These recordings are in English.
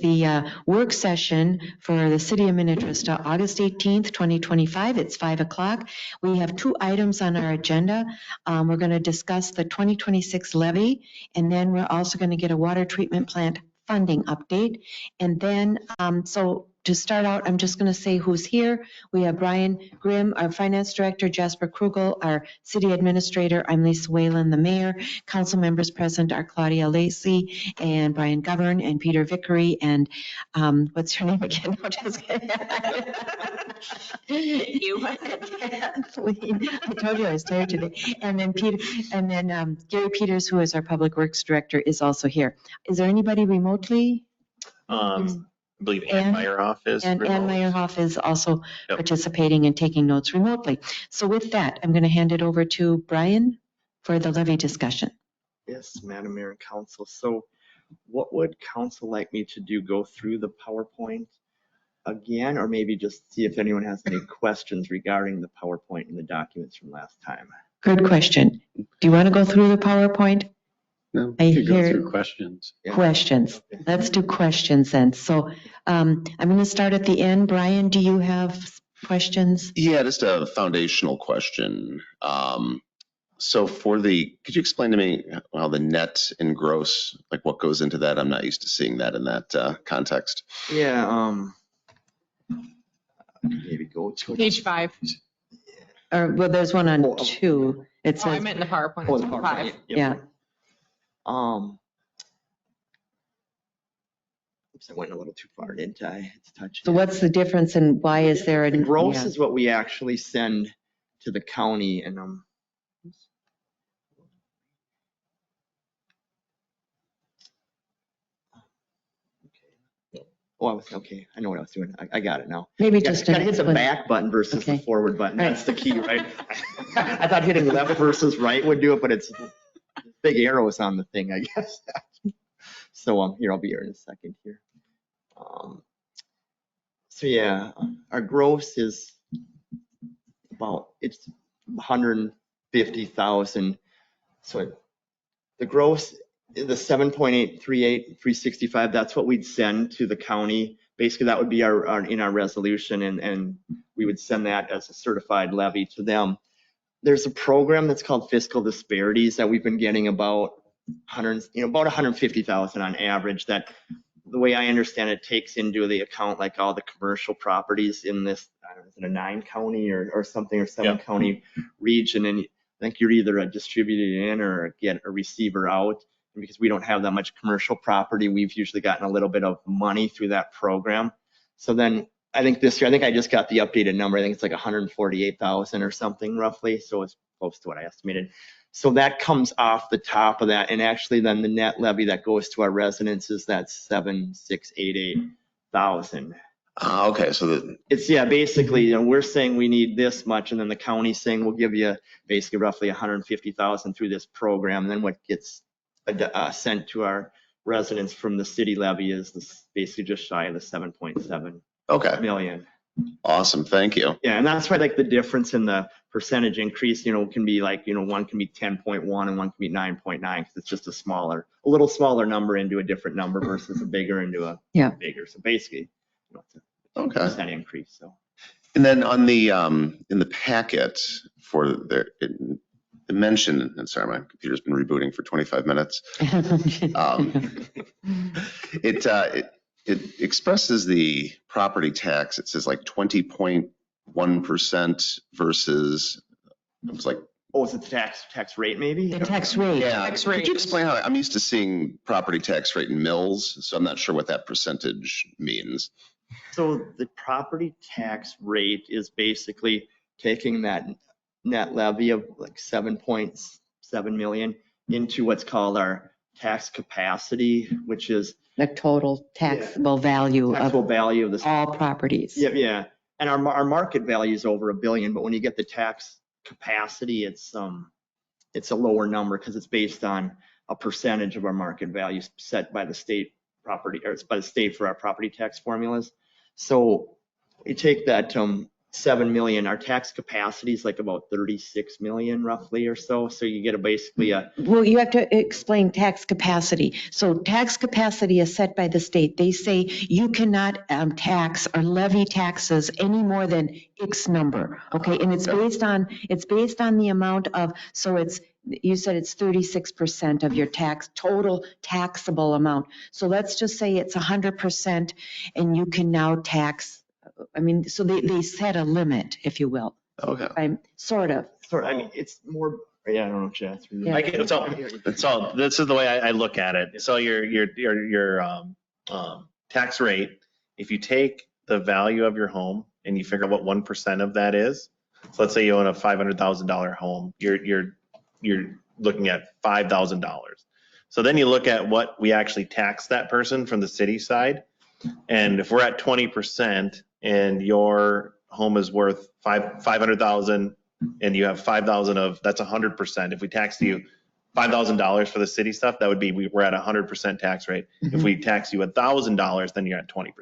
the work session for the City of Minnetrista, August 18th, 2025. It's 5 o'clock. We have 2 items on our agenda. We're going to discuss the 2026 levy, and then we're also going to get a water treatment plant funding update. And then, so to start out, I'm just going to say who's here. We have Brian Grimm, our Finance Director, Jasper Krugel, our City Administrator. I'm Lisa Whalen, the Mayor. Council members present are Claudia Lacey and Brian Govern and Peter Vickery and what's her name again? No, just kidding. You. Kathleen. I told you I was tired today. And then Peter, and then Gary Peters, who is our Public Works Director, is also here. Is there anybody remotely? I believe Ann Meyerhoff is. And Ann Meyerhoff is also participating and taking notes remotely. So with that, I'm going to hand it over to Brian for the levy discussion. Yes, Madam Mayor and Council. So what would Council like me to do? Go through the PowerPoint again, or maybe just see if anyone has any questions regarding the PowerPoint and the documents from last time? Good question. Do you want to go through the PowerPoint? No, I you hear go through questions. Questions. Okay. Let's do questions then. So I'm going to start at the end. Brian, do you have questions? Yeah, just a foundational question. So could you explain to me how the net and gross, like what goes into that? I'm not used to seeing that in that context. Yeah, maybe go to Page 5. Or, well, there's one on 2. It Oh, I says, meant in the PowerPoint. Oh, It's the on PowerPoint. 5. Yep. yeah. Oops, I went a little too far, didn't I? It's touching. So what's the difference and why is there a The gross yeah. is what we actually send to the county, and oh, I was okay. I know what I was doing. I got it now. Maybe Gotta just hit the explain. back button versus the Okay. forward button. All right. That's the key, right? I thought hitting left versus right would do it, but it's big arrows on the thing, I guess. So here, I'll be here in a second here. So yeah, our gross is it's 150,000. So the gross, the 7.838,365, that's what we'd send to the county. Basically, that would be our in our resolution, and we would send that as a certified levy to them. There's a program that's called Fiscal Disparities that we've been getting about 150,000 on average. That, the way I understand it, takes into the account like all the commercial properties in this, I don't know, is it a 9-county or something, or 7-county region, and I think you're either a distributed in or get a receiver out. And because we don't have that much commercial property, we've usually gotten a little bit of money through that program. So then I think this year, I think I just got the updated number. I think it's like 148,000 or something roughly. So it's close to what I estimated. So that comes off the top of that. And actually then the net levy that goes to our residents is that 7,688,000. Okay, so it's, yeah, basically, we're saying we need this much, and then the county's saying we'll give you basically roughly 150,000 through this program. And then what gets sent to our residents from the city levy is this, basically just shy of the 7.7 million. Awesome, thank you. Yeah, and that's why like the difference in the percentage increase, can be like, one can be 10.1 and one can be 9.9 because it's just a little smaller number into a different number versus a bigger into a bigger. So basically, it's a percent increase. So. And then on the in the packet for it mentioned, and sorry, my computer's been rebooting for 25 minutes. It expresses the property tax. It says like 20.1% versus, it was like, oh, is it the tax rate maybe? The tax rate. Yeah. Tax rate. Could you explain how, I'm used to seeing property tax rate in mills, so I'm not sure what that percentage means. So the property tax rate is basically taking that net levy of like 7.7 million into what's called our tax capacity, which is The total taxable value of the all properties. Yeah. And our market value is over $1 billion, but when you get the tax capacity, it's a lower number because it's based on a percentage of our market value set by the state property, or it's by the state for our property tax formulas. So we take that 7 million. Our tax capacity is like about 36 million roughly or so. So you get basically a, Well, you have to explain tax capacity. So tax capacity is set by the state. They say you cannot tax or levy taxes any more than X number, okay? And it's based on the amount of, so you said it's 36% of your total taxable amount. So let's just say it's 100% and you can now tax, so they set a limit, if you will. Okay. Sort of. I mean, it's more, yeah, I don't know, Chad. Yeah. I get, so this is the way I look at it. So your tax rate, if you take the value of your home and you figure out what 1% of that is, so let's say you own a $500,000 home, you're looking at $5,000. So then you look at what we actually tax that person from the city side. And if we're at 20% and your home is worth 500,000 and you have 5,000 of, that's 100%. If we tax you $5,000 for the city stuff, that would be, we're at 100% tax rate. If we tax you $1,000, then you're at 20%.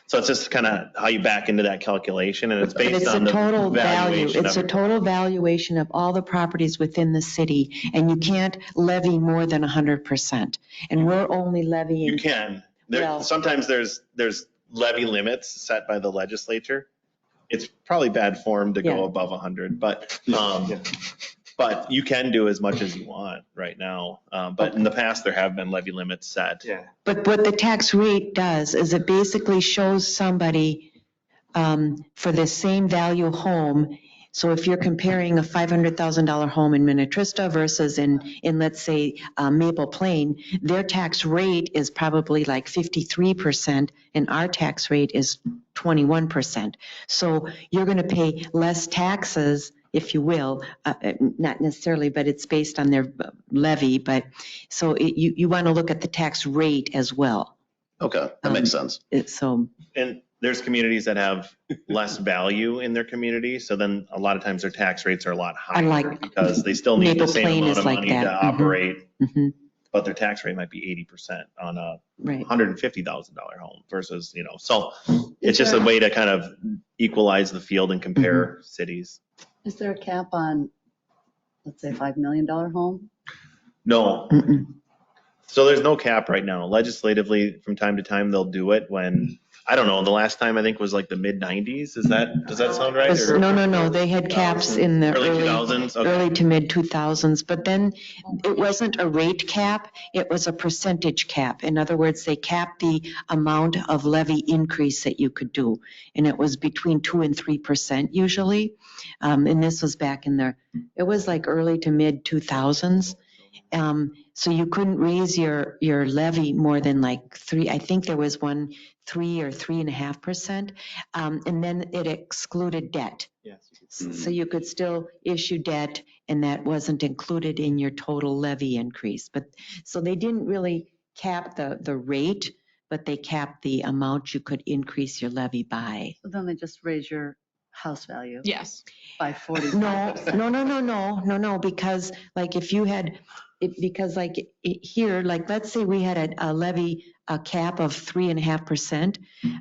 So it's just kind of how you back into that calculation, and it's But based it's on a the total value. valuation It's of a total valuation of all the properties within the city, and you can't levy more than 100%. And we're only levying. You can. Well- Sometimes there's levy limits set by the legislature. It's probably bad form to go Yeah. above 100, but you can do as much as you want right now. But in the past, there have been levy limits set. Yeah. But what the tax rate does is it basically shows somebody for the same value home. So if you're comparing a $500,000 home in Minnetrista versus in let's say, Maple Plain, their tax rate is probably like 53% and our tax rate is 21%. So you're going to pay less taxes, if you will, not necessarily, but it's based on their levy. But so you want to look at the tax rate as well. Okay, that makes sense. And there's communities that have less value in their community, so then a lot of times their tax rates are a lot higher because they still need Maple the same Plain amount is of like money that. to operate, Mhm. but their tax rate might be 80% on a Right. $150,000 home versus, so it's just a way to kind of equalize the field and compare cities. Is there a cap on, let's say, $5 million home? No. Mm-mm. So there's no cap right now. Legislatively, from time to time, they'll do it when, I don't know, the last time I think was like the mid 90s. Does that sound right? Or No. They had caps in the early 2000s? Okay. early to mid 2000s, but then it wasn't a rate cap, it was a percentage cap. In other words, they capped the amount of levy increase that you could do. And it was between 2 and 3% usually. And this was back it was like early to mid 2000s. So you couldn't raise your levy more than like 3, I think there was 3 or 3.5%. And then it excluded debt. Yes. So you could still issue debt and that wasn't included in your total levy increase. But so they didn't really cap the rate, but they capped the amount you could increase your levy by. So then they just raise your house value Yes. by 40%. No, because like if you had, here, like let's say we had a levy, a cap of 3.5%.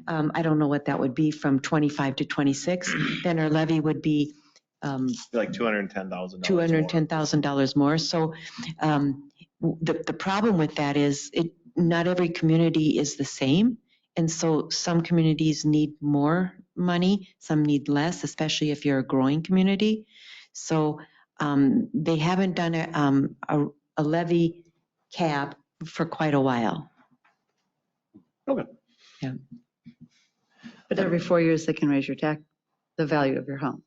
I don't know what that would be from 25 to 26. Then our levy would be Like $210,000. $210,000 more. So the problem with that is not every community is the same. And so some communities need more money, some need less, especially if you're a growing community. So they haven't done a levy cap for quite a while. Okay. Yeah. But every 4 years, they can raise the value of your home.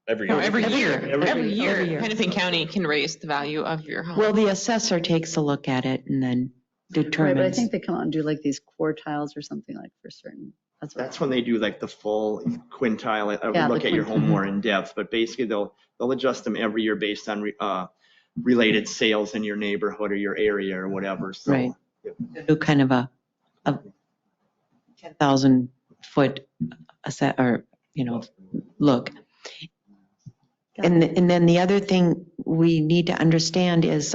Every No, year. every year. Every Every year. year, Hennepin County can raise the value of your home. Well, the assessor takes a look at it and then determines. Right, but I think they come out and do like these quartiles or something like for certain. That's when they do like the full quintile, Yeah, look the at your home quintile. more in depth, but basically they'll adjust them every year based on related sales in your neighborhood or your area or whatever. So Right. Do kind of a 10,000 foot look. And then the other thing we need to understand is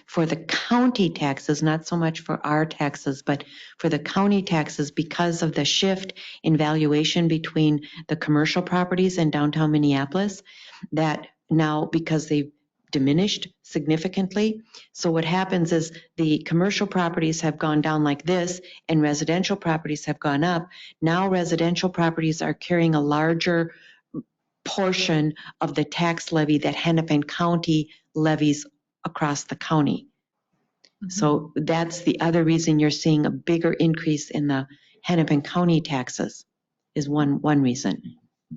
for the county taxes, not so much for our taxes, but for the county taxes, because of the shift in valuation between the commercial properties in downtown Minneapolis, that now because they've diminished significantly. So what happens is the commercial properties have gone down like this and residential properties have gone up. Now residential properties are carrying a larger portion of the tax levy that Hennepin County levies across the county. So that's the other reason you're seeing a bigger increase in the Hennepin County taxes is one reason.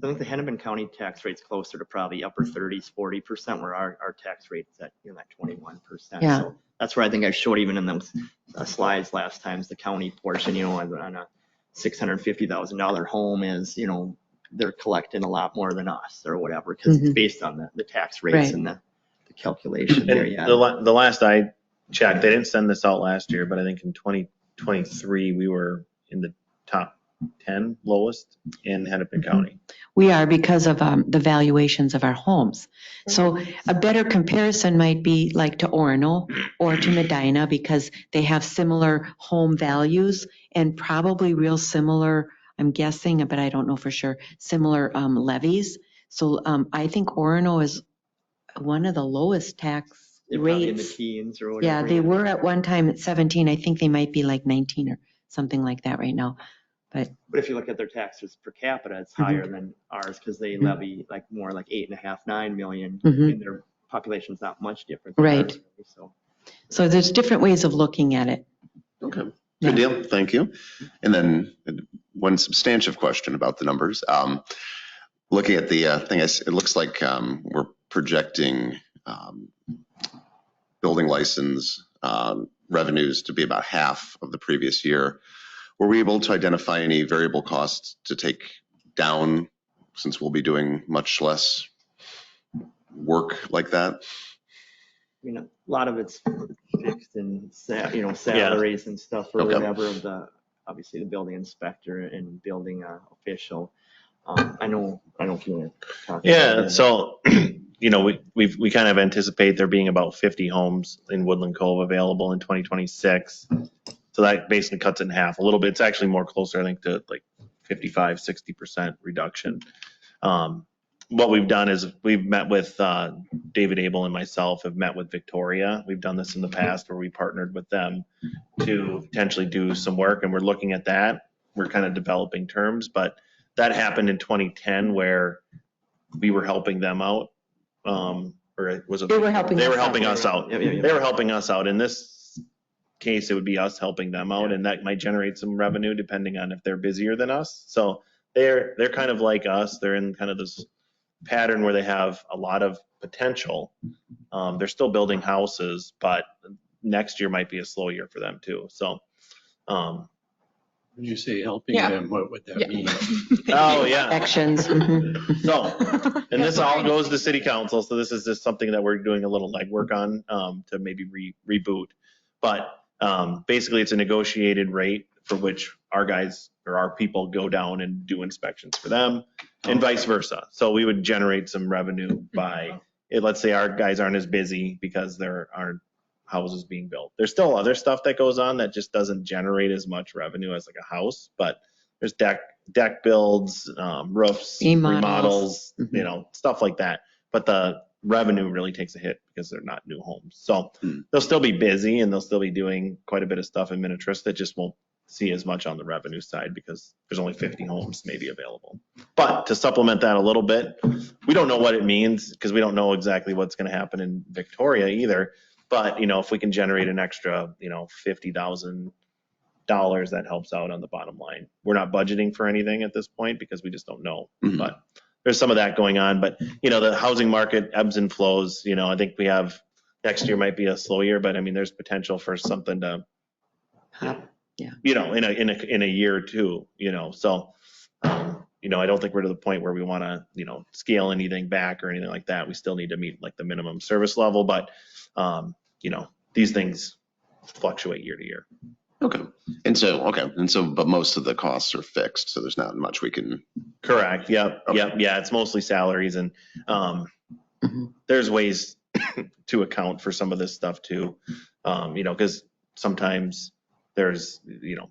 I think the Hennepin County tax rate's closer to probably upper 30s, 40%, where our tax rate is at, that 21%. Yeah. So that's where I think I showed even in those slides last times, the county portion, on a $650,000 home is, they're collecting a lot more than us or whatever, because it's based on the tax rates Right. and the calculation there. And Yeah. the last I checked, they didn't send this out last year, but I think in 2023, we were in the top 10 lowest in Hennepin County. We are because of the valuations of our homes. So a better comparison might be like to Orono or to Medina because they have similar home values and probably real similar, I'm guessing, but I don't know for sure, similar levies. So I think Orono is one of the lowest tax They're probably in the rates. teens or Yeah, whatever. they were at one time at 17. I think they might be like 19 or something like that right now. But But if you look at their taxes per capita, it's higher than ours because they levy more like 8.5, 9 million, and their population's not much different than Right. ours, really. so there's different ways of looking at it. Okay, Yeah. good deal. Thank you. And then one substantive question about the numbers. Looking at the thing, it looks like we're projecting building license revenues to be about half of the previous year. Were we able to identify any variable costs to take down since we'll be doing much less work like that? A lot of it's fixed in salaries and stuff or Okay. whatever of obviously the building inspector and building official. I don't know if you want to talk about Yeah, that. so, we kind of anticipate there being about 50 homes in Woodland Cove available in 2026. So that basically cuts it in half a little bit. It's actually more closer, I think, to like 55, 60% reduction. What we've done is we've met with David Abel and myself have met with Victoria. We've done this in the past where we partnered with them to potentially do some work, and we're looking at that. We're kind of developing terms, but that happened in 2010 where we were helping them out. Or was it? They were helping us out. Yeah. They were helping us out. In this case, it would be us helping them out, and that might generate some revenue depending on if they're busier than us. So they're kind of like us. They're in kind of this pattern where they have a lot of potential. They're still building houses, but next year might be a slow year for them too. So, When you say helping Yeah. them, what would that Yeah. mean? oh yeah. Actions. Mhm. So, and this all goes to city council. So this is just something that we're doing a little legwork on to maybe reboot. But basically, it's a negotiated rate for which our guys or our people go down and do inspections for them, and vice versa. So we would generate some revenue by, let's say our guys aren't as busy because there aren't houses being built. There's still other stuff that goes on that just doesn't generate as much revenue as like a house, but there's deck builds, roofs, remodels, stuff like that. But the revenue really takes a hit because they're not new homes. So they'll still be busy and they'll still be doing quite a bit of stuff in Minnetrista that just won't see as much on the revenue side because there's only 50 homes maybe available. But to supplement that a little bit, we don't know what it means because we don't know exactly what's going to happen in Victoria either. But, if we can generate an extra, $50,000, that helps out on the bottom line. We're not budgeting for anything at this point because we just don't know. But there's some of that going on. But, the housing market ebbs and flows. I think we have next year might be a slow year, but I mean, there's potential for something to, Yeah. in a year or two, so, I don't think we're to the point where we want to, scale anything back or anything like that. We still need to meet like the minimum service level, but, these things fluctuate year to year. Okay. But most of the costs are fixed, so there's not much we can. Correct. Yep. Okay. Yep. Yeah. It's mostly salaries and, there's ways to account for some of this stuff too. Because sometimes there's,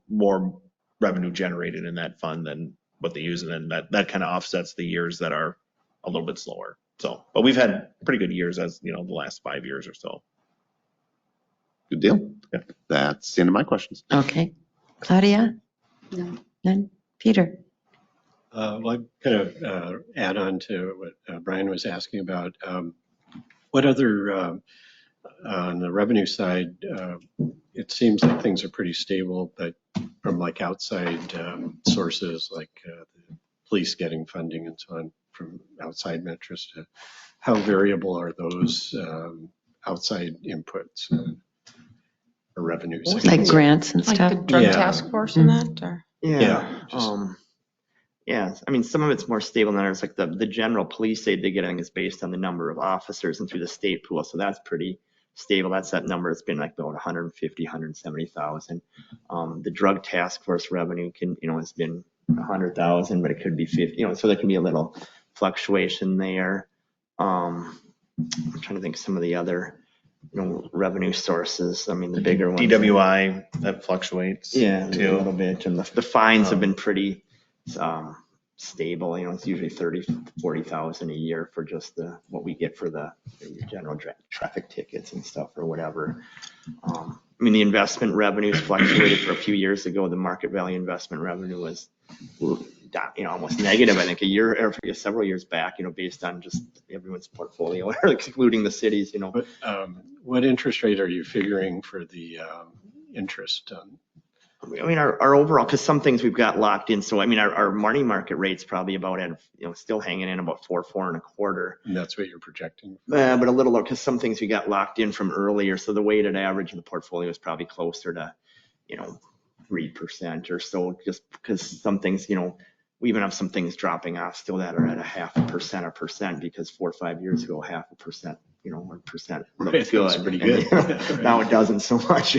more revenue generated in that fund than what they use. And then that kind of offsets the years that are a little bit slower. So, but we've had pretty good years as, the last 5 years or so. Good deal. Yeah. That's the end of my questions. Okay. Claudia? No. None? Peter? Well, I'm kind of add on to what Brian was asking about. What other, on the revenue side, it seems like things are pretty stable, but from like outside sources, like the police getting funding and so on from outside Minnetrista, how variable are those outside inputs or revenues? Like grants and Like stuff? the drug Yeah. task force and that, or? Yeah, Yeah, I mean, some of it's more stable than others, like the general police aid they get, I think, is based on the number of officers and through the state pool, so that's pretty stable. That's that number. It's been like about 150, 170,000. The drug task force revenue has been 100,000, but it could be 50, so there can be a little fluctuation there. I'm trying to think of some of the other, revenue sources. I mean, the bigger ones. DWI, that fluctuates. Yeah, a too. little bit. And the fines have been pretty stable. It's usually 30, 40,000 a year for just what we get for the general traffic tickets and stuff or whatever. I mean, the investment revenues fluctuated for a few years ago. The market value investment revenue was, almost negative, I think, a year or several years back, based on just everyone's portfolio, excluding the cities, But what interest rate are you figuring for the interest on? I mean, our overall, because some things we've got locked in. So, I mean, our money market rate's probably about at, still hanging in about 4.25. And that's what you're projecting? But a little lower, because some things we got locked in from earlier. So the weighted average of the portfolio is probably closer to, 3% or so, just because some things, we even have some things dropping off still that are at 0.5% because 4 or 5 years ago, 0.5%, 1% looked Right, good. that's pretty good. And, now it doesn't so much,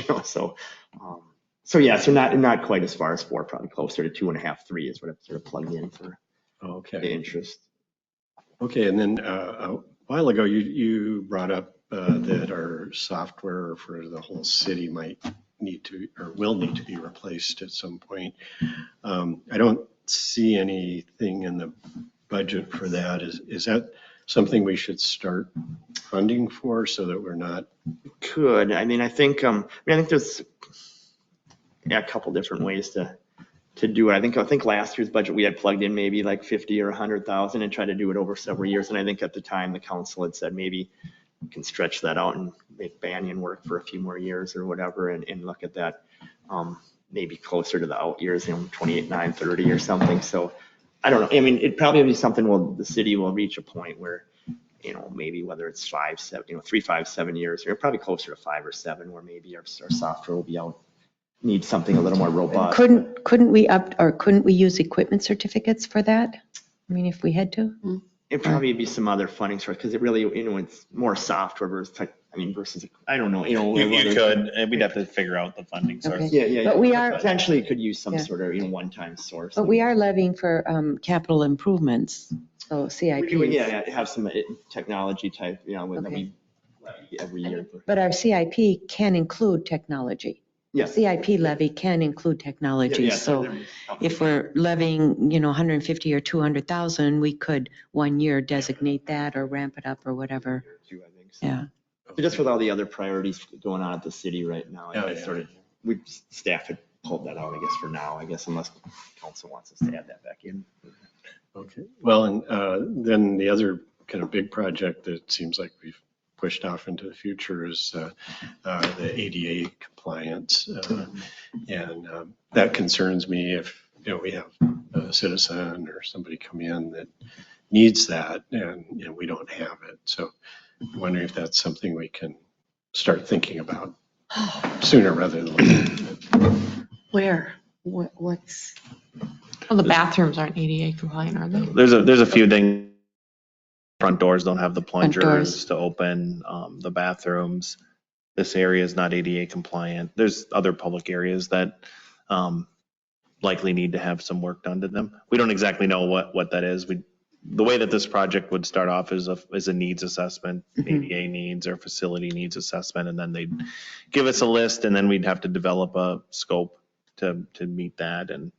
So yeah, so not quite as far as 4, probably closer to 2.5, 3 is what I've sort of plugged in for the Okay. interest. Okay, and then a while ago, you brought up that our software for the whole city might need to, or will need to be replaced at some point. I don't see anything in the budget for that. Is that something we should start funding for so that we're not? Could. I mean, I think there's a couple different ways to do it. I think last year's budget we had plugged in maybe like 50 or 100,000 and tried to do it over several years. And I think at the time the council had said maybe we can stretch that out and make Banyan work for a few more years or whatever and look at that maybe closer to the out years, 28, 9, 30 or something. So I don't know. I mean, it probably be something the city will reach a point where, maybe whether it's 5, 7, 3, 5, 7 years, or probably closer to 5 or 7, where maybe our software will be out. Need something a little more robust. Couldn't we use equipment certificates for that? I mean, if we had to? It'd probably be some other funding source because it really, it's more software versus, I don't know, You could, and we'd have to figure out the funding source. Okay. Yeah. But we are- Potentially could use some Yeah. sort of, one-time source. But we are levying for capital improvements, so CIP. We're doing, have some technology type, that Okay. we levy every year. But our CIP can include technology. Yes. CIP levy can include technology. So if we're levying, 150 or 200,000, we could 1 year designate that or ramp it up or whatever. I think so. Yeah. So just with all the other priorities going on at the city right now, staff had pulled that out, I guess, for now, unless council wants us to add that back in. Okay, well, and then the other kind of big project that seems like we've pushed off into the future is the ADA compliance. And that concerns me if, we have a citizen or somebody come in that needs that and, we don't have it. So I'm wondering if that's something we can start thinking about sooner rather than later. Where? What's? Well, the bathrooms aren't ADA compliant, are they? There's a few things. Front doors don't have the doors. plungers to open, the bathrooms. This area is not ADA compliant. There's other public areas that likely need to have some work done to them. We don't exactly know what that is. the way that this project would start off is a needs assessment, ADA needs or facility needs assessment, and then they'd give us a list, and then we'd have to develop a scope to meet that. And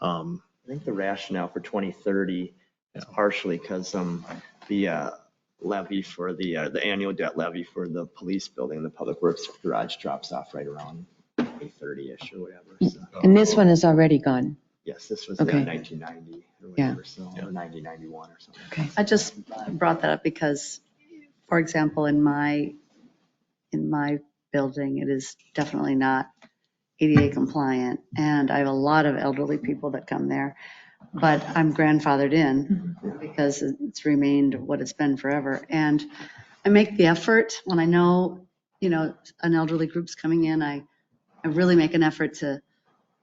I think the rationale for 2030 is partially because the levy for the annual debt levy for the police building, the public works garage drops off right around 2030-ish or whatever. So, And this one is already gone. yes, this was Okay. 1990 or Yeah. whatever, so or 1991 or something. Okay. I just brought that up because, for example, in my building, it is definitely not ADA compliant, and I have a lot of elderly people that come there, but I'm grandfathered in because it's remained what it's been forever. And I make the effort when I know, an elderly group's coming in, I really make an effort to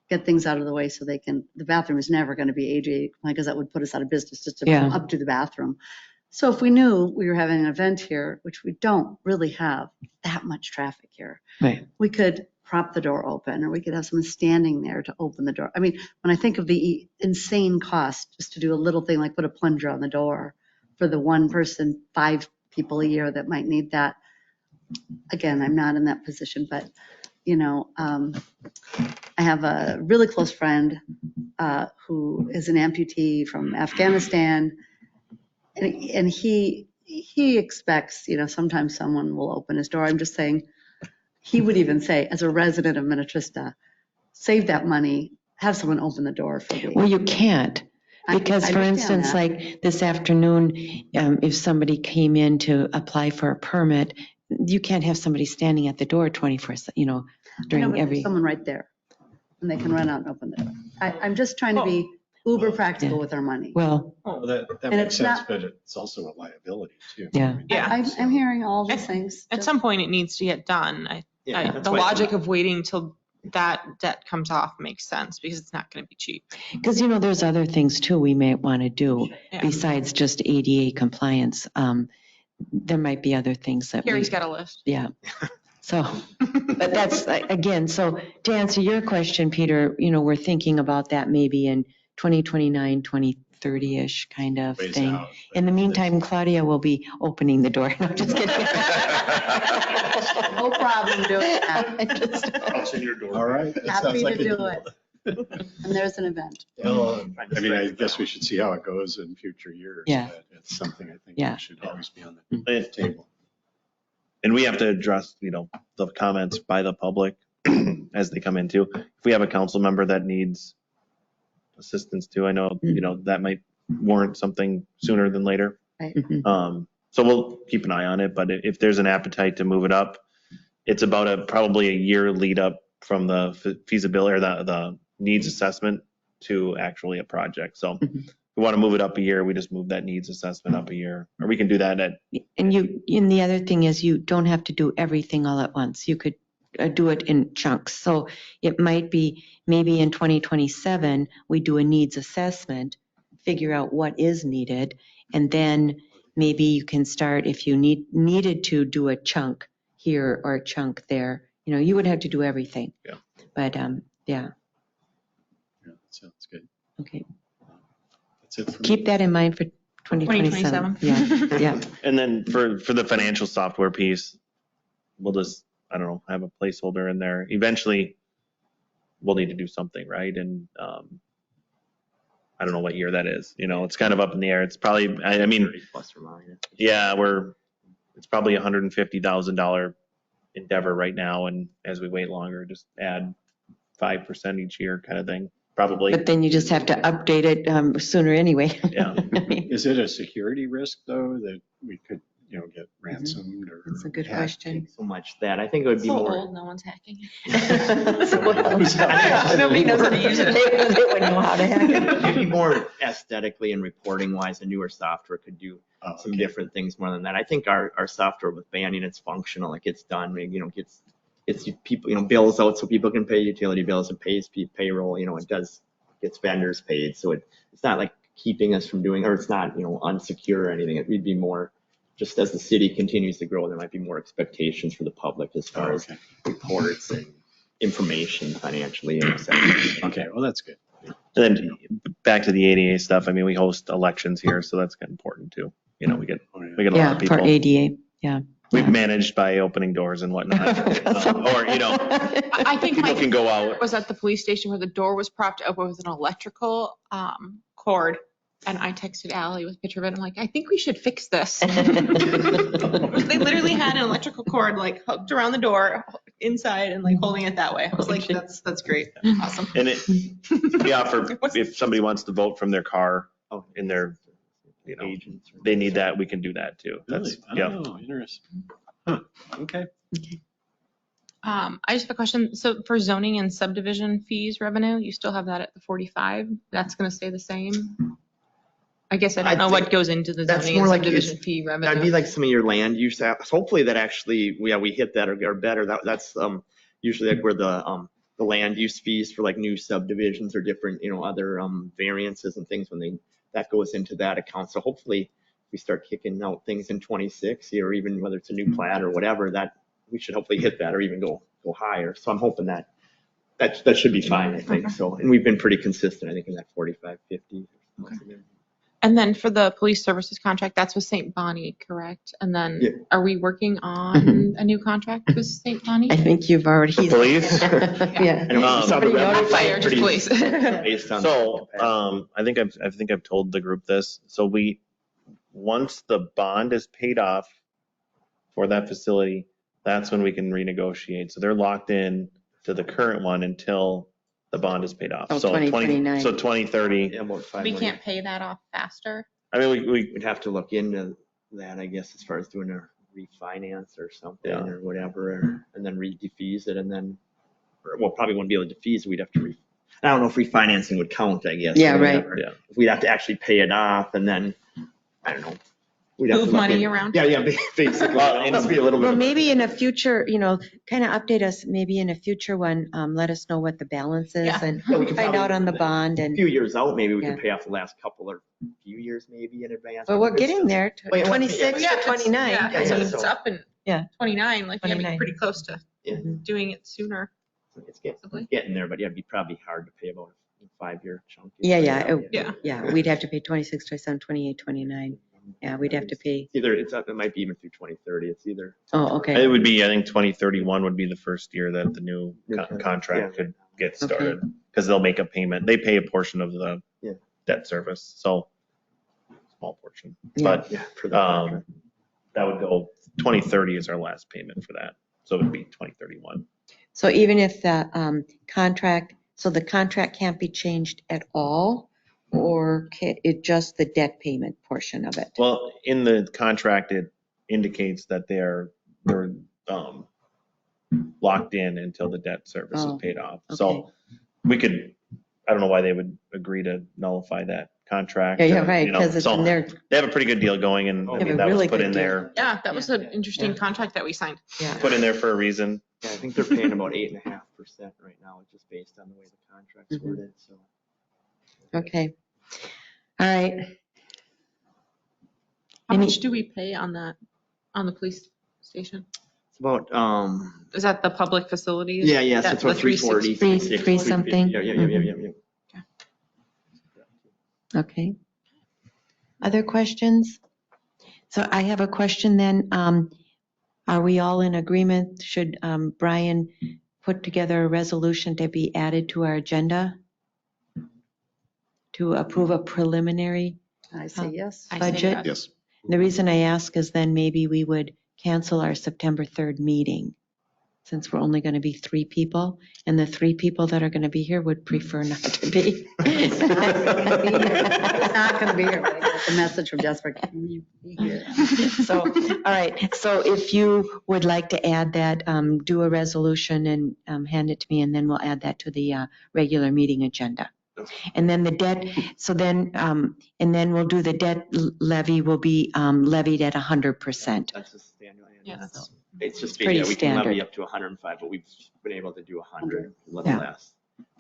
get things out of the way so the bathroom is never going to be ADA compliant because that would put us out of business just to come up to the bathroom. So if we knew we were having an event here, which we don't really have that much traffic here, Right. we could prop the door open, or we could have someone standing there to open the door. I mean, when I think of the insane cost just to do a little thing like put a plunger on the door for the one person, 5 people a year that might need that. Again, I'm not in that position, but I have a really close friend who is an amputee from Afghanistan, and he expects, sometimes someone will open his door. I'm just saying, he would even say, as a resident of Minnetrista, save that money, have someone open the door for me. Well, you can't, because I for understand instance, that. like this afternoon, if somebody came in to apply for a permit, you can't have somebody standing at the door 24, I know, during but there's every. someone right there, and they can run out and open the door. I'm just trying to be uber practical with our money. Well, Well, that And makes it's sense, not- but it's also a liability too. Yeah. I mean, Yeah. I'm hearing all these things. At some point, it needs to get done. That's The why- logic of waiting till that debt comes off makes sense because it's not going to be cheap. because there's other things too we may want to do Yeah. besides just ADA compliance. There might be other things that Carrie's got a list. Yeah. So, but that's, again, so to answer your question, Peter, we're thinking about that maybe in 2029, 2030-ish kind of Ways thing. out, but In the meantime, Claudia will be opening the door. No, just kidding. No problem doing that. I just- What's in your door? All right. that Happy sounds like to a do deal. it. And there's an event. Well, I mean, I guess we should see how it goes in future years. Yeah. But it's something I think Yeah. that should always be on And the table. we have to address, the comments by the public as they come in too. If we have a council member that needs assistance too, I know, that might warrant something sooner than later. Mhm. So we'll keep an eye on it, but if there's an appetite to move it up, it's about probably a year lead up from the feasibility or the needs assessment to actually a project. So if we want to move it up a year, we just move that needs assessment up a year, or we can do that at. And the other thing is you don't have to do everything all at once. You could do it in chunks. So it might be maybe in 2027, we do a needs assessment, figure out what is needed, and then maybe you can start, if you needed to do a chunk here or a chunk there, you would have to do everything. Yeah. But, yeah, Yeah, that sounds good. okay. That's it for me. Keep that in mind for 2027. 2027. Yeah, yeah. And then for the financial software piece, we'll just, I don't know, have a placeholder in there. Eventually, we'll need to do something, right? And I don't know what year that is. It's kind of up in the air. It's probably, I mean, 30 plus or minus. yeah, it's probably $150,000 endeavor right now. And as we wait longer, just add 5% each year kind of thing, probably. But then you just have to update it sooner anyway. Yeah. I mean, Is it a security risk though, that we could, get ransomed or? That's a good hacked? question. So much that I think it would be So more. old, no one's hacking. Nobody knows how to use it. They wouldn't know how to hack it. Maybe more aesthetically and reporting wise, a newer software could do Oh, some okay. different things more than that. I think our software with banding, it's functional, it gets done, gets people, bills out so people can pay utility bills and pays payroll, it gets vendors paid. So it's not like keeping us from doing, or it's not, unsecure or anything. It would be more, just as the city continues to grow, there might be more expectations for the public as far Oh, as okay. reports and information financially, and et cetera. Okay, well, that's good. And then back to the ADA stuff, I mean, we host elections here, so that's kind of important too. You know, we get a lot Yeah, of for people. ADA, yeah. We've managed by opening doors and whatnot. Or, you know, I think people my can go out. was at the police station where the door was propped open with an electrical cord. And I texted Allie with a picture of it. I'm like, I think we should fix this. They literally had an electrical cord like hooked around the door inside and like holding it that way. I was like, that's great. Awesome. And we offer, if somebody wants to vote from their car in their, you know, Agents. they need that, we can do that too. Really? Oh, interesting. Huh, okay. I just have a question. So for zoning and subdivision fees revenue, you still have that at the 45? That's going to stay the same? I guess I don't know what goes into the That's zoning more and like subdivision fee revenue. That'd be like some of your land use apps. Hopefully that actually, we hit that or better. That's usually like where the land use fees for like new subdivisions or different, you know, other variances and things that goes into that account. So hopefully we start kicking out things in 26 or even whether it's a new plat or whatever, that we should hopefully hit that or even go higher. So I'm hoping that should be fine, I think. So, and we've been pretty consistent, I think, in that 45, 50. Okay. And then for the police services contract, that's with St. Bonnie, correct? And then are we working on a new contract with St. Bonnie? I think you've already. The police? Yeah. And we saw the Pretty revenue notified. Fire, just pretty- police. based on. So, I think I've told the group this. So once the bond is paid off for that facility, that's when we can renegotiate. So they're locked in to the current one until the bond is paid off. Oh, So 2029. So 2030. Yeah, about 5 We million. can't pay that off faster? I mean, We'd have to look into that, I guess, as far as doing a refinance or something Yeah. or whatever, and then re-defease it and then, well, probably wouldn't be able to defease it. We'd have to I don't know if refinancing would count, I guess. Yeah, or right. whatever. Yeah. If we'd have to actually pay it off and then, I don't know. We'd have to Move look money in- around? Yeah, basically. Well, It must be a little bit. Well, of- maybe in a future, you know, kind of update us, maybe in a future one, let us know what the balance is Yeah. and Yeah, we could find out probably- on the bond A and, few years out, maybe we Yeah. could pay off the last couple or few years maybe in advance. but we're getting there, Wait, 26 Yeah, to it's- 29. Yeah, Yeah, so yeah, it's so- up in Yeah. 29, like, yeah, 29. we're pretty close to Yeah. doing it sooner. It's getting there, but yeah, it'd be probably hard to pay about a 5-year chunk. Yeah. Yeah, we'd have to pay 26, 27, 28, 29. Yeah, we'd have to pay. It might be even through 2030. It's either. Oh, okay. it would be, I think 2031 would be the first year that the new contract Yeah. could get started. Because they'll make a payment. They pay a portion of the Yeah. debt service, so small portion. Yeah. But Yeah, for the contract. that would go, 2030 is our last payment for that. So it would be 2031. So even if the contract, so the contract can't be changed at all, or it just the debt payment portion of it? Well, in the contract, it indicates that they're locked in until the debt service is Oh, paid off. okay. So we could, I don't know why they would agree to nullify that contract. Yeah, or, right, you know, because it's so in their, They have a pretty good deal going, and I They have mean, a that was really put good in deal. there, Yeah, that was an interesting Yeah. contract that we signed. yeah. put in there for a reason. Yeah, I think they're paying about 8.5% right now, just based on the way the contract's Mhm. worded, so. Okay. All right. How Any- much do we pay on that, on the police station? It's about, Is that the public facilities? yeah, so That's it's about the 340. 360. Three something? Yeah. Okay. Other questions? So I have a question then. Are we all in agreement? Should Brian put together a resolution to be added to our agenda to approve a preliminary I say yes. I say budget? yes. Yes. The reason I ask is then maybe we would cancel our September 3rd meeting, since we're only going to be 3 people, and the 3 people that are going to be here would prefer not to be. It's not going to be here. but I got the message from Jasper. Can you be here? So, all right, so if you would like to add that, do a resolution and hand it to me, and then we'll add that to the regular meeting agenda. And then the debt, so then, and then we'll do the debt levy will be levied at 100%. That's a standard. Yeah. That's- It's just, Pretty yeah, we can levy standard. up to 105, but we've been able to do 100, a little Yeah. less.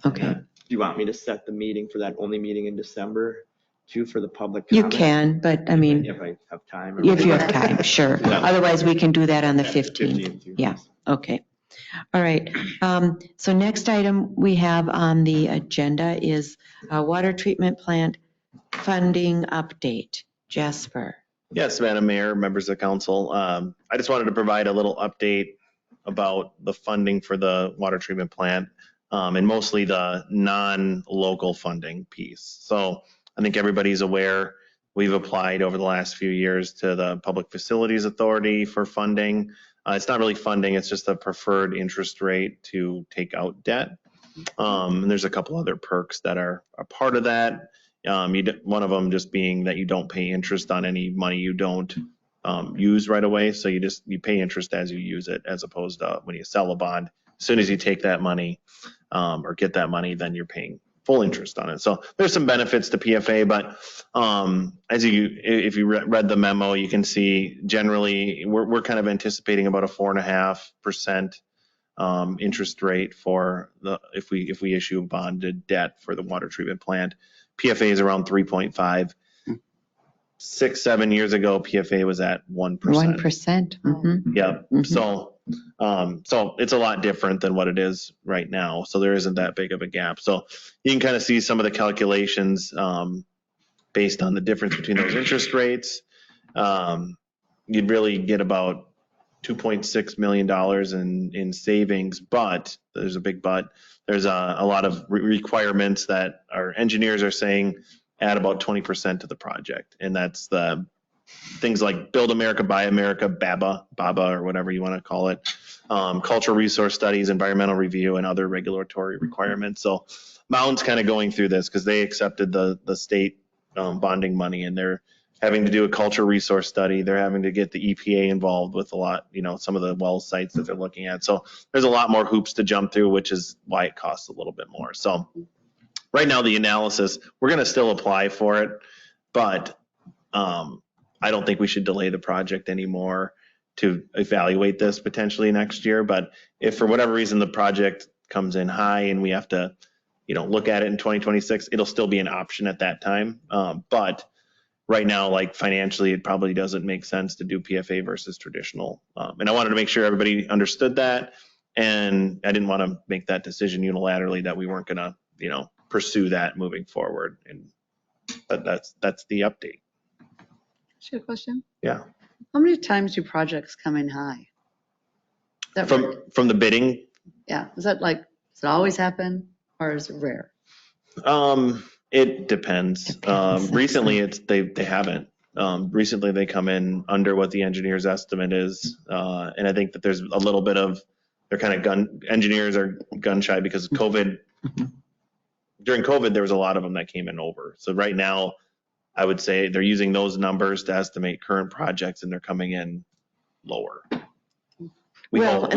Okay, Do you want me to set the meeting for that only meeting in December too, for the public you comment? can, but I mean, If I have time. or if you have whatever. time, sure. Yeah. Otherwise, we can do that on the Yeah, 15th. too. Yeah. Okay, All right. So next item we have on the agenda is water treatment plant funding update. Jasper. Yes, Madam Mayor, members of council. I just wanted to provide a little update about the funding for the water treatment plant, and mostly the non-local funding piece. So I think everybody's aware, we've applied over the last few years to the Public Facilities Authority for funding. It's not really funding, it's just a preferred interest rate to take out debt. And there's a couple other perks that are a part of that. One of them just being that you don't pay interest on any money you don't use right away. So you pay interest as you use it, as opposed to when you sell a bond. As soon as you take that money or get that money, then you're paying full interest on it. So there's some benefits to PFA, but if you read the memo, you can see generally we're kind of anticipating about a 4.5% interest rate for if we issue a bonded debt for the water treatment plant. PFA is around 3.5. 6-7 years ago, PFA was at 1%. 1%. Mm-hmm. Yep. So it's a lot different than what it is right now. So there isn't that big of a gap. So you can kind of see some of the calculations based on the difference between those interest rates. You'd really get about $2.6 million in savings, but there's a big but. There's a lot of requirements that our engineers are saying add about 20% to the project. And that's the things like Build America, Buy America, BABA, or whatever you want to call it, cultural resource studies, environmental review, and other regulatory requirements. So Mountain's kind of going through this because they accepted the state bonding money, and they're having to do a cultural resource study. They're having to get the EPA involved with a lot, some of the well sites that they're looking at. So there's a lot more hoops to jump through, which is why it costs a little bit more. So right now, the analysis, we're going to still apply for it, but I don't think we should delay the project anymore to evaluate this potentially next year. But if for whatever reason the project comes in high and we have to, look at it in 2026, it'll still be an option at that time. But right now, like financially, it probably doesn't make sense to do PFA versus traditional. And I wanted to make sure everybody understood that. And I didn't want to make that decision unilaterally that we weren't going to, pursue that moving forward. And that's the update. Ask you a question? Yeah. How many times do projects come in high? Is that From the bidding? Yeah. Does it always happen or is it rare? It depends. Recently, they haven't. Recently, they come in under what the engineer's estimate is, and I think that there's a little bit of they're kind of engineers are gun shy because of COVID. During COVID, there was a lot of them that came in over. So right now, I would say they're using those numbers to estimate current projects, and they're coming in lower. We hope.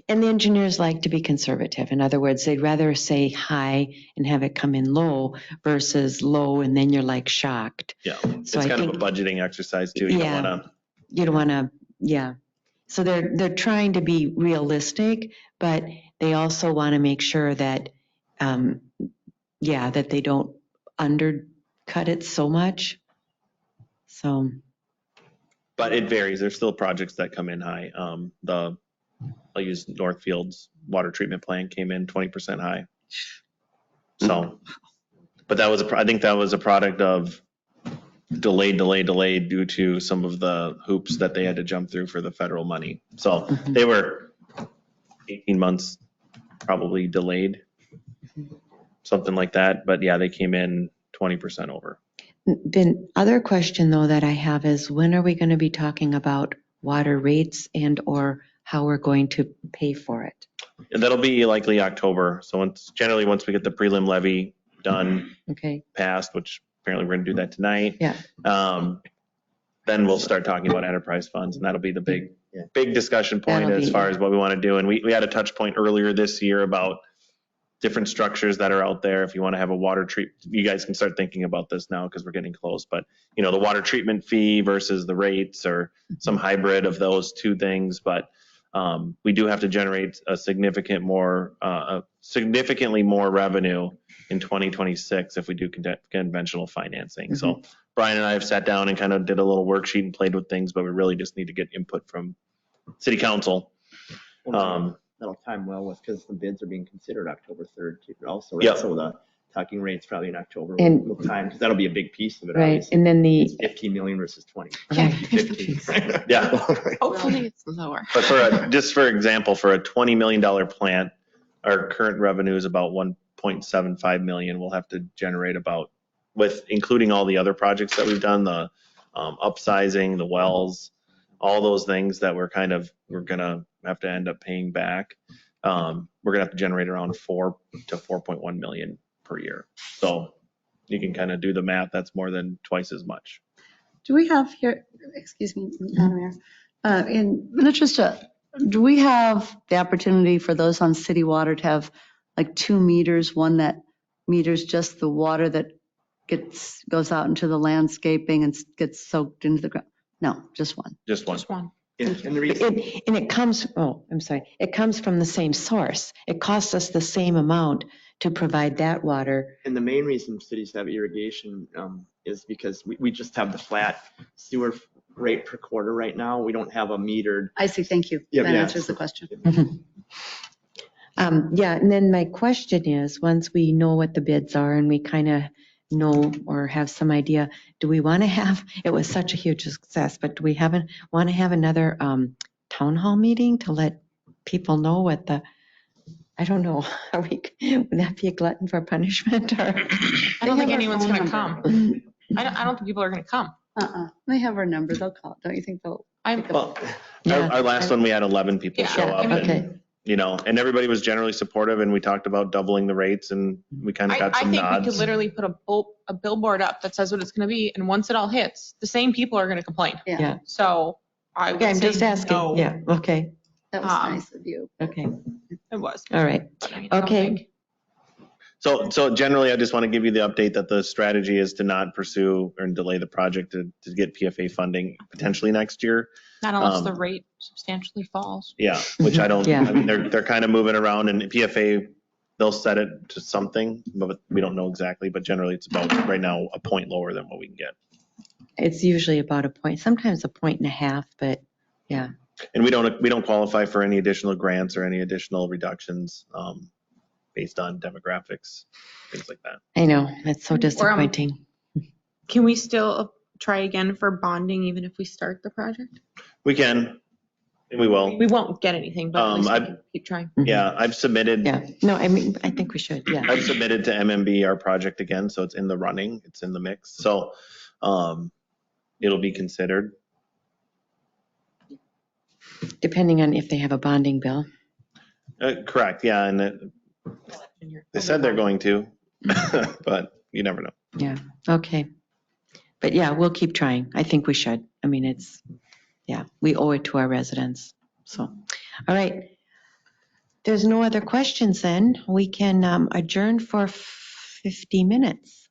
And the engineers like to be conservative. In other words, they'd rather say high and have it come in low versus low, and then you're like shocked. Yeah, so it's kind of a budgeting exercise too. You don't want to. Yeah. So they're trying to be realistic, but they also want to make sure that, that they don't undercut it so much. So. But it varies. There's still projects that come in high. I'll use Northfield's water treatment plant came in 20% high. So, but I think that was a product of delayed due to some of the hoops that they had to jump through for the federal money. So they were 18 months probably delayed, something like that. But yeah, they came in 20% over. The other question though that I have is when are we going to be talking about water rates and or how we're going to pay for it? And that'll be likely October. So once we get the prelim levy done, passed, which apparently we're going to do that tonight. Yeah. Then we'll start talking about enterprise funds, and that'll be the big discussion point as far as what we want to do. And we had a touch point earlier this year about different structures that are out there. If you want to have a water treat, you guys can start thinking about this now because we're getting close. But the water treatment fee versus the rates, or some hybrid of those two things. But we do have to generate significantly more revenue in 2026 if we do conventional financing. So Brian and I have sat down and kind of did a little worksheet and played with things, but we really just need to get input from City Council. that'll time well with, because the bids are being considered October 3rd also, right? Yep. So the talking rates probably in October And- will time, because that'll be a big piece of it, Right, obviously. and then It's the, 15 million versus 20. Right. 15. Yeah. Hopefully it's lower. But just for example, for a $20 million plant, our current revenue is about 1.75 million. We'll have to generate about, with including all the other projects that we've done, the upsizing, the wells, all those things that we're gonna have to end up paying back. We're gonna have to generate around 4 to 4.1 million per year. So you can kind of do the math. That's more than twice as much. Do we have here, excuse me, Madam Mayor, in Minnetrista, do we have the opportunity for those on city water to have like 2 meters, one that meters just the water that goes out into the landscaping and gets soaked into the ground? No, just one. Just one. Just one. And the reason, and it comes, oh, I'm sorry, it comes from the same source. It costs us the same amount to provide that water. and the main reason cities have irrigation is because we just have the flat sewer rate per quarter right now. We don't have a metered. I see, thank you. Yeah, That yeah. answers the question. Yeah, and then my question is, once we know what the bids are and we kind of know or have some idea, do we want to have, it was such a huge success, but do we want to have another town hall meeting to let people know what I don't know, would that be a glutton for punishment or? I don't They think have our anyone's phone gonna number. come. I don't think people are gonna come. They have our number, they'll call. Don't you think they'll? I'm, Well, Yeah. our last one, we had 11 people Yeah, show up. I Okay. And, and everybody was generally supportive, and we talked about doubling the rates, and we kind of got I some think we nods. could literally put a billboard up that says what it's gonna be, and once it all hits, the same people are gonna complain. Yeah. So I would Yeah, I'm say just asking. no. Yeah, okay, That was Um, nice of you. okay, It was. all right. But I mean, I don't Okay. think- So generally, I just want to give you the update that the strategy is to not pursue or delay the project to get PFA funding potentially next year. Not unless the rate substantially falls. Yeah, which I don't, Yeah. I mean, they're kind of moving around, and PFA, they'll set it to something, but we don't know exactly, but generally it's about right now a point lower than what we can get. It's usually about a point, sometimes a point and a half, but yeah. And we don't qualify for any additional grants or any additional reductions based on demographics, things like that. I know, that's so disappointing. Can we still try again for bonding even if we start the project? We can, and we will. We won't get anything, but at least we I've- can keep trying. Yeah, I've submitted. Yeah, no, I mean, I think we should, yeah. I've submitted to MMB our project again, so it's in the running, it's in the mix. So it'll be considered. Depending on if they have a bonding bill. Correct, yeah, and they said they're going to, but you never know. Yeah, okay. But yeah, we'll keep trying. I think we should. I mean, we owe it to our residents. So, all right. There's no other questions then. We can adjourn for 50 minutes.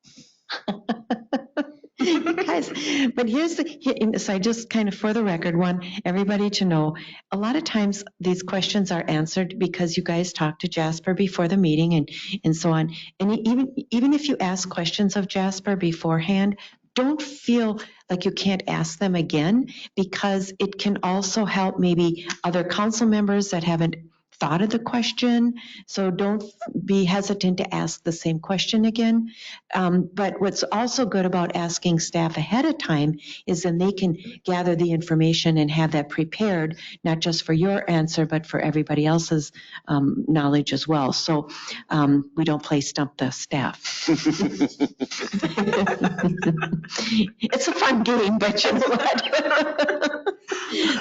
Guys, but so I just kind of for the record want everybody to know, a lot of times these questions are answered because you guys talked to Jasper before the meeting and so on. And even if you ask questions of Jasper beforehand, don't feel like you can't ask them again, because it can also help maybe other council members that haven't thought of the question. So don't be hesitant to ask the same question again. But what's also good about asking staff ahead of time is then they can gather the information and have that prepared, not just for your answer, but for everybody else's knowledge as well. So we don't play stump the staff. It's a fun game, but you know what?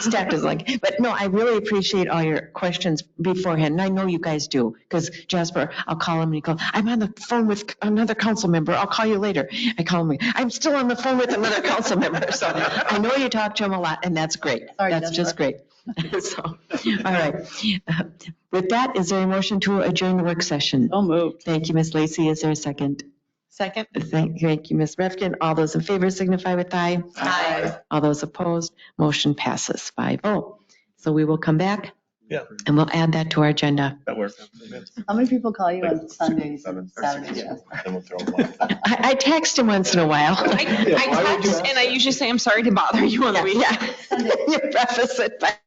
Staff is like, but no, I really appreciate all your questions beforehand. And I know you guys do, because Jasper, I'll call him and he goes, I'm on the phone with another council member. I'll call you later. I call him, I'm still on the phone with another council member. So I know you talk to him a lot, and that's great. Sorry, That's just great. Jasper. So, all right. With that, is there a motion to adjourn the work session? So moved. Thank you, Ms. Lacy. Is there a second? Second. Thank you, Ms. Refkin. All those in favor signify with aye. Aye. All those opposed, motion passes 5-0. So we will come back. Yeah. And we'll add that to our agenda. That works. How many people call you on Sundays, Seven. Saturdays? Jasper? Then we'll throw them off. I text him once in a while. I text and I usually say, I'm sorry to bother you on the weekend. Yeah. You preface it, but